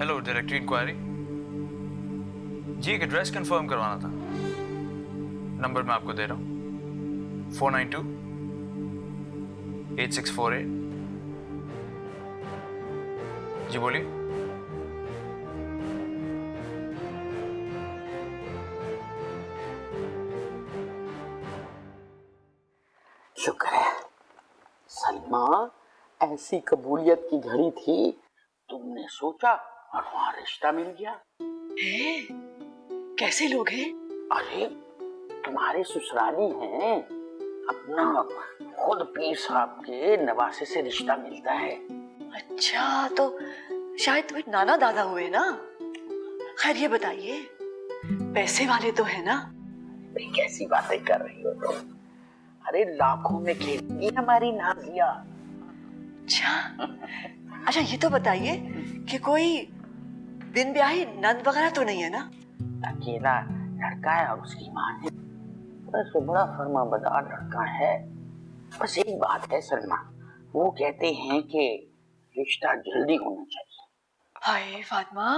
Hello, directory inquiry. जी, एक address confirm करवाना था। नंबर मैं आपको दे रहा हूँ, 492-8648। जी बोलिए। शुक्र है सलमा, ऐसी कबूलियत की घड़ी थी, तुमने सोचा और वहां रिश्ता मिल गया। कैसे लोग हैं? अरे तुम्हारे ससुराली हैं, अपना खुद पीर साहब के नवासे से रिश्ता मिलता है। अच्छा, तो शायद तुम्हें नाना दादा हुए ना। खैर ये बताइए, पैसे वाले तो है ना? भाई कैसी बातें कर रही हो तुम? अरे लाखों में खेलती हमारी नाजिया। अच्छा ये तो बताइए कि कोई बिन ब्याही नंद वगैरह तो नहीं है ना? अकेला लड़का है और उसकी माँ है, बस बड़ा फर्माबरदार लड़का है। बस एक बात है सलमा, वो कहते हैं कि रिश्ता जल्दी होना चाहिए। हाय फातिमा,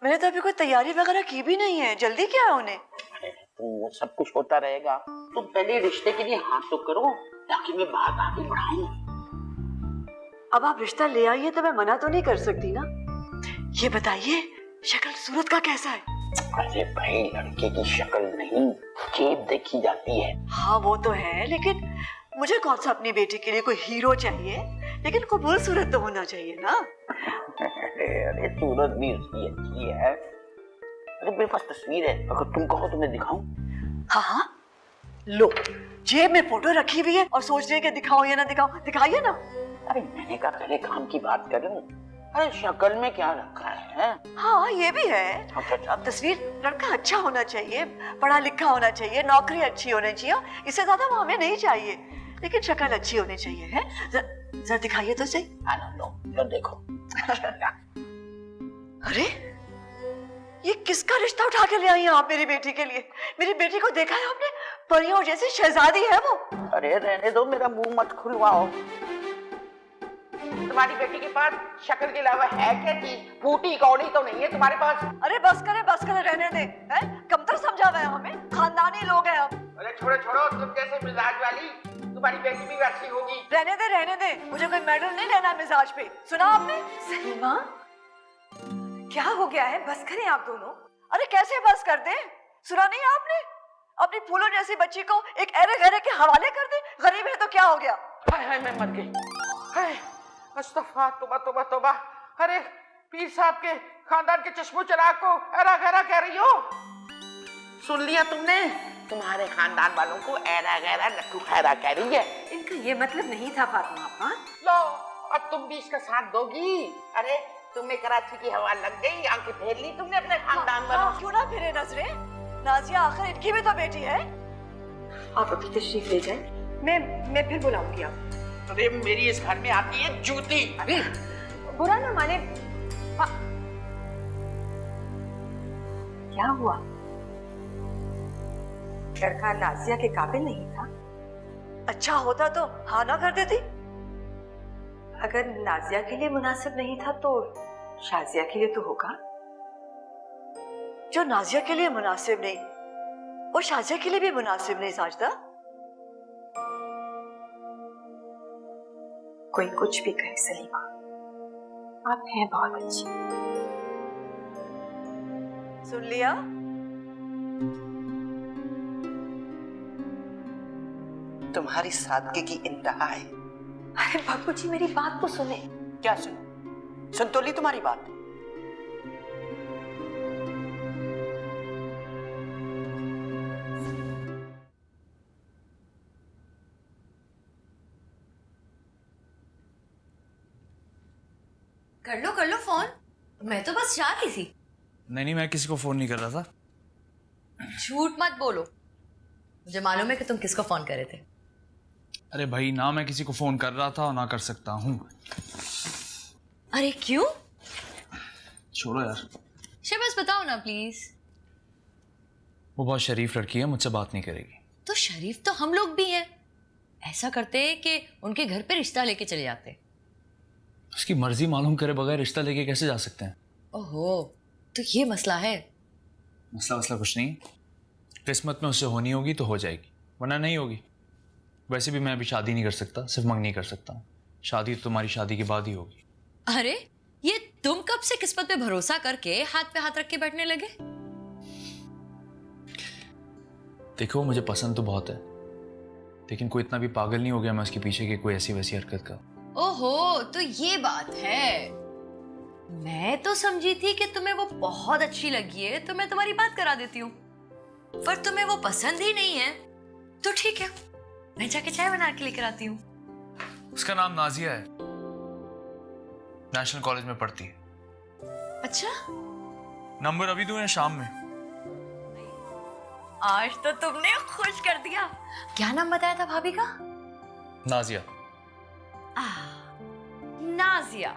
मैंने तो अभी कोई तैयारी वगैरह की भी नहीं है, जल्दी क्या है उन्हें? अरे वो सब कुछ होता रहेगा, तुम पहले रिश्ते के लिए हाथ तो करो ताकि मैं बात आगे बढ़ाऊं। अब आप रिश्ता ले आइए तो मैं मना तो नहीं कर सकती ना। ये बताइए, शक्ल सूरत का कैसा है? अरे भाई, लड़के की शक्ल नहीं, जेब देखी जाती है। हाँ वो तो है, लेकिन मुझे कौन सा अपनी बेटी के लिए कोई हीरो चाहिए, लेकिन कबूल सूरत तो होना चाहिए ना। अरे सूरत भी उसकी अच्छी है। अरे मेरे पास तस्वीर है, अगर तुम कहो तो मैं दिखाऊं। हाँ हाँ, लो, जेब में फोटो रखी हुई है और सोच रहे कि दिखाओ या ना दिखाओ, दिखाइए ना। अरे मैंने कहा पहले काम की बात करूं। अरे शक्ल में क्या रखा है? हाँ ये भी है। अच्छा। अब तस्वीर, लड़का अच्छा होना चाहिए, पढ़ा लिखा होना चाहिए, नौकरी अच्छी होनी चाहिए, इससे ज्यादा वो हमें नहीं चाहिए, लेकिन शक्ल अच्छी होनी चाहिए है। जरा दिखाइए तो सही। लो देखो। अरे ये किसका रिश्ता उठा के ले आई हैं आप मेरी बेटी के लिए? मेरी बेटी को देखा है आपने? परियों जैसी शहजादी है वो। अरे रहने दो, मेरा मुंह मत खुलवाओ। तुम्हारी बेटी के पास शक्ल के अलावा है क्या चीज? फूटी कौड़ी तो नहीं है तुम्हारे पास? अरे बस करे रहने दे, हैं? कमतर समझा हुआ है हमें, खानदानी लोग हैं हम। अरे छोड़ो, तुम कैसे मिजाज वाली, तुम्हारी बेटी भी वैसी होगी। रहने दे, मुझे कोई मेडल नहीं लेना मिजाज पे, सुना आपने? सलीमा, क्या हो गया है? बस करें आप दोनों। अरे कैसे बस कर दे? सुना नहीं आपने? अपनी फूलों जैसी बच्ची को एक ऐरे गहरे के हवाले कर दे? गरीब है तो क्या हो गया? हाय मैं मर गई। हाय अस्तगफुर, तौबा। अरे पीर साहब के खानदान के चश्मो चिराग को ऐरा गहरा कह रही हो? सुन लिया तुमने? तुम्हारे खानदान वालों को ऐरा गहरा नक्कू खैरा कह रही है। इनका ये मतलब नहीं था फातिमा अपा। लो अब तुम भी इसका साथ दोगी? अरे तुम्हें कराची की हवा लग गई, आंखें फेर ली तुमने अपने खानदान वालों। क्यों ना फिरे नजरे? नाजिया आखिर इनकी भी तो बेटी है। आप अभी तशरीफ ले जाएं, मैं फिर बुलाऊंगी आप। अरे मेरी इस घर में आती है जूती। अरे बुरा ना माने। क्या हुआ? लड़का नाजिया के काबिल नहीं था? अच्छा होता तो हाँ ना कर देती। अगर नाजिया के लिए मुनासिब नहीं था तो शाजिया के लिए तो होगा। जो नाजिया के लिए मुनासिब नहीं, वो शाजिया के लिए भी मुनासिब नहीं साजदा। कोई कुछ भी कहे सलीमा, आप हैं बहुत अच्छी। सुन लिया? तुम्हारी सादगी की इंतहा है। अरे बाबूजी मेरी बात तो सुने। क्या सुनो? सुन तो ली तुम्हारी बात। कर लो फोन। मैं तो बस जा रही थी। नहीं, मैं किसी को फोन नहीं कर रहा था। झूठ मत बोलो, मुझे मालूम है कि तुम किसको फोन कर रहे थे। अरे भाई, ना मैं किसी को फोन कर रहा था और ना कर सकता हूँ। अरे क्यों? छोड़ो यार। बस बताओ ना प्लीज। वो बहुत शरीफ लड़की है, मुझसे बात नहीं करेगी। तो शरीफ तो हम लोग भी हैं। ऐसा करते कि उनके घर पे रिश्ता लेके चले जाते। उसकी मर्जी मालूम करे बगैर रिश्ता लेके कैसे जा सकते हैं? ओहो, तो ये मसला है। मसला कुछ नहीं, किस्मत में उससे होनी होगी तो हो जाएगी, वरना नहीं होगी। वैसे भी मैं अभी शादी नहीं कर सकता, सिर्फ मंगनी कर सकता हूँ। शादी तो तुम्हारी शादी के बाद ही होगी। अरे ये तुम कब से किस्मत पे भरोसा करके हाथ पे हाथ रख के बैठने लगे? देखो मुझे पसंद तो बहुत है, लेकिन कोई इतना भी पागल नहीं हो गया मैं उसके पीछे की कोई ऐसी वैसी हरकत का। ओहो, तो ये बात है। मैं तो समझी थी कि तुम्हें वो बहुत अच्छी लगी है तो मैं तुम्हारी बात करा देती हूँ, पर तुम्हें वो पसंद ही नहीं है। तो ठीक है, मैं जाके चाय बना के लेकर आती हूँ। उसका नाम नाजिया है, नेशनल कॉलेज में पढ़ती है। अच्छा, नंबर अभी दूं या शाम में? आज तो तुमने खुश कर दिया। क्या नाम बताया था भाभी का? नाजिया। नाजिया,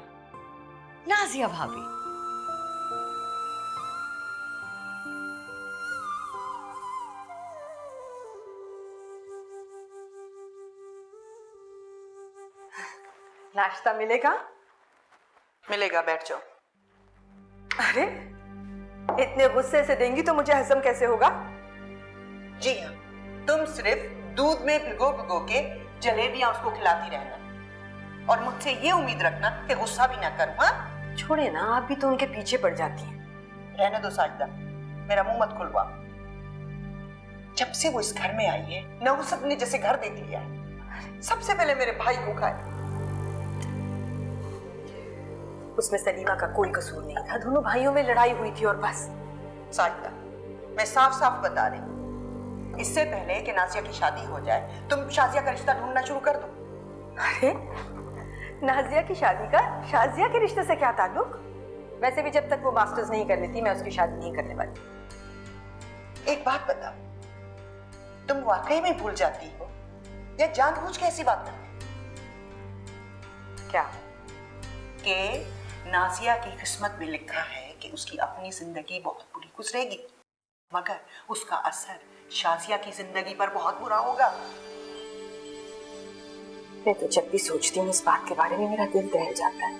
नाजिया भाभी। नाश्ता मिलेगा? मिलेगा, बैठ जाओ। अरे इतने गुस्से से देंगी तो मुझे हजम कैसे होगा? जी हाँ, तुम सिर्फ दूध में भिगो के जलेबियां उसको खिलाती रहना और मुझसे ये उम्मीद रखना कि गुस्सा भी ना करूं। हाँ, छोड़े ना, आप भी तो उनके पीछे पड़ जाती हैं। रहने दो साजिदा, मेरा मुंह मत खुलवा। जब से वो इस घर में आई है नहुसत ने जैसे घर देख लिया है। सबसे पहले मेरे भाई को खाए। उसमें सलीमा का कोई कसूर नहीं था, दोनों भाइयों में लड़ाई हुई थी और बस। साजिदा, मैं साफ साफ बता रही हूँ, इससे पहले कि नाजिया की शादी हो जाए तुम शाजिया का रिश्ता ढूंढना शुरू कर दो। अरे नाजिया की शादी का शाजिया के रिश्ते से क्या ताल्लुक? वैसे भी जब तक वो मास्टर्स नहीं कर लेती मैं उसकी शादी नहीं करने वाली। एक बात बताओ, तुम वाकई में भूल जाती हो या जानबूझ के ऐसी बात करती हो? क्या? कि नाजिया की किस्मत में लिखा है कि उसकी अपनी जिंदगी बहुत बुरी गुजरेगी, मगर उसका असर शाजिया की जिंदगी पर बहुत बुरा होगा। मैं तो जब भी सोचती हूँ इस बात के बारे में मेरा दिल दहल जाता है।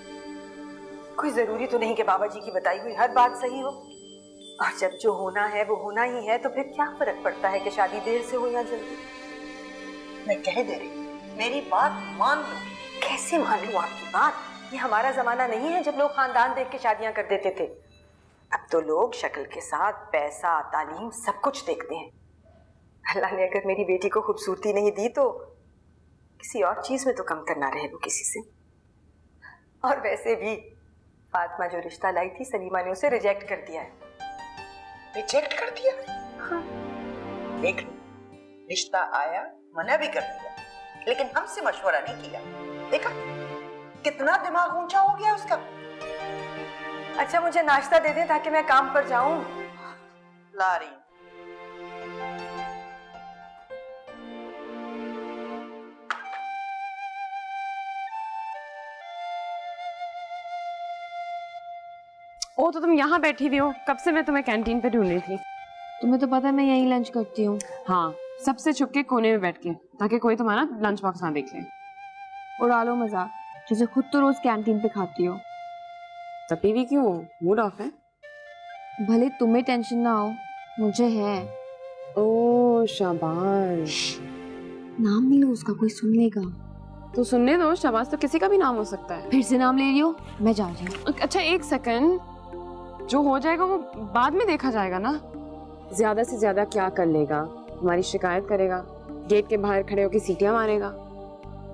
कोई जरूरी तो नहीं कि बाबा जी की बताई हुई हर बात सही हो, और जब जो होना है वो होना ही है, तो फिर क्या फर्क पड़ता है कि शादी देर से हो या जल्दी। मैं कह दे रही, मेरी बात मान लो। कैसे मान लूं आपकी बात? ये हमारा जमाना नहीं है जब लोग खानदान देख के शादियां कर देते थे। अब तो लोग शक्ल के साथ पैसा, तालीम सब कुछ देखते हैं। अल्लाह ने अगर मेरी बेटी को खूबसूरती नहीं दी तो किसी और चीज में तो कम करना रहे वो किसी से। और वैसे भी फातिमा जो रिश्ता लाई थी सलीमा ने उसे रिजेक्ट कर दिया है। रिजेक्ट कर दिया? हाँ। देख लो, रिश्ता आया, मना भी कर दिया, लेकिन हमसे मशवरा नहीं किया। देखा कितना दिमाग ऊंचा हो गया उसका। अच्छा मुझे नाश्ता दे दें ताकि मैं काम पर जाऊं। ला रही। ओ तो तुम यहाँ बैठी हुई हो, कब से मैं तुम्हें कैंटीन पे ढूंढ रही थी। तुम्हें तो पता है मैं यहीं लंच करती हूँ। हाँ, सबसे छुप के कोने में बैठ के, ताकि कोई तुम्हारा लंच बॉक्स ना देख ले। उड़ा लो मजाक, जैसे खुद तो रोज कैंटीन पे खाती हो। तभी भी क्यों, मूड ऑफ है? भले तुम्हें टेंशन ना हो, मुझे है। ओ शाबाश। नाम नहीं लो उसका, कोई सुन लेगा। तो सुनने दो, शाबाश तो किसी का भी नाम हो सकता है। फिर से नाम ले रही हो, मैं जा रही हूँ। अच्छा एक सेकंड, जो हो जाएगा वो बाद में देखा जाएगा ना। ज्यादा से ज्यादा क्या कर लेगा? हमारी शिकायत करेगा, गेट के बाहर खड़े होकर सीटियां मारेगा।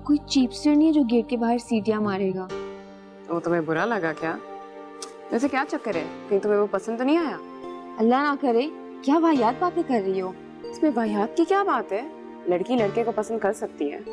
कोई चीपस्टर नहीं है जो गेट के बाहर सीटियां मारेगा। तो तुम्हें बुरा लगा क्या? वैसे क्या चक्कर है, कहीं तुम्हें वो पसंद तो नहीं आया? अल्लाह ना करे, क्या वाहियात बातें कर रही हो। इसमें वाहियात की क्या बात है? लड़की लड़के को पसंद कर सकती है।